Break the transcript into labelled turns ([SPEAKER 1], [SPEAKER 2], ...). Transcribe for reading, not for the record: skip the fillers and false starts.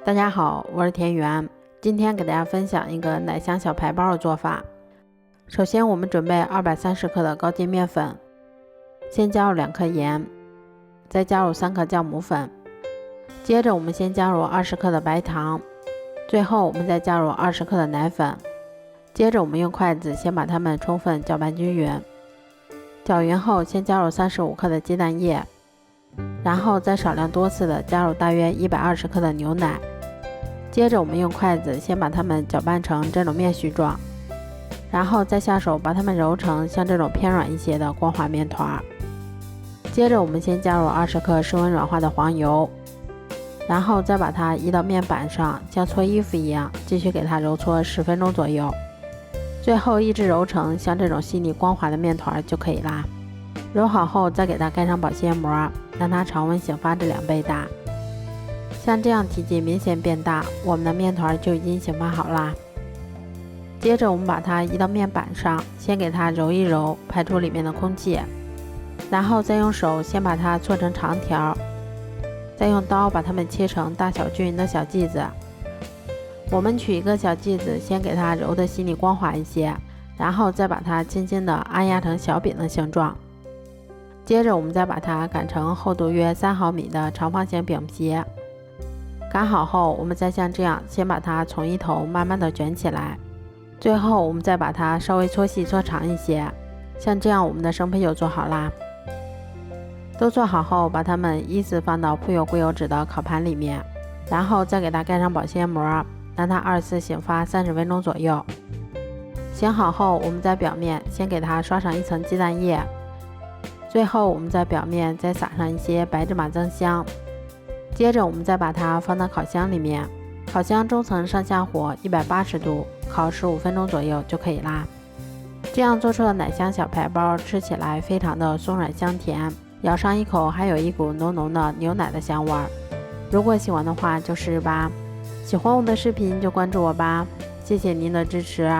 [SPEAKER 1] 大家好，我是田园，今天给大家分享一个奶香小排包的做法。首先我们准备230克的高筋面粉，先加入2克盐，再加入3克酵母粉，接着我们先加入20克的白糖，最后我们再加入20克的奶粉，接着我们用筷子先把它们充分搅拌均匀，搅匀后先加入35克的鸡蛋液，然后再少量多次的加入大约120克的牛奶，接着我们用筷子先把它们搅拌成这种面絮状，然后再下手把它们揉成像这种偏软一些的光滑面团。接着我们先加入20克室温软化的黄油，然后再把它移到面板上，像搓衣服一样继续给它揉搓10分钟左右，最后一直揉成像这种细腻光滑的面团就可以啦。揉好后再给它盖上保鲜膜，让它常温醒发至2倍大。像这样体积明显变大，我们的面团就已经醒发好啦。接着我们把它移到面板上，先给它揉一揉，排出里面的空气，然后再用手先把它搓成长条，再用刀把它们切成大小均匀的小剂子。我们取一个小剂子，先给它揉得细腻光滑一些，然后再把它轻轻地按压成小饼的形状。接着我们再把它擀成厚度约3毫米的长方形饼皮。擀好后，我们再像这样先把它从一头慢慢的卷起来，最后我们再把它稍微搓细搓长一些，像这样我们的生胚就做好啦。都做好后，把它们依次放到铺有固油纸的烤盘里面，然后再给它盖上保鲜膜，让它2次醒发30分钟左右。醒好后，我们在表面先给它刷上一层鸡蛋液，最后我们在表面再撒上一些白芝麻增香。接着我们再把它放到烤箱里面，烤箱中层上下火180度，烤15分钟左右就可以啦。这样做出的奶香小排包吃起来非常的松软香甜，咬上一口还有一股浓浓的牛奶的香味儿。如果喜欢的话就试试吧，喜欢我的视频就关注我吧，谢谢您的支持。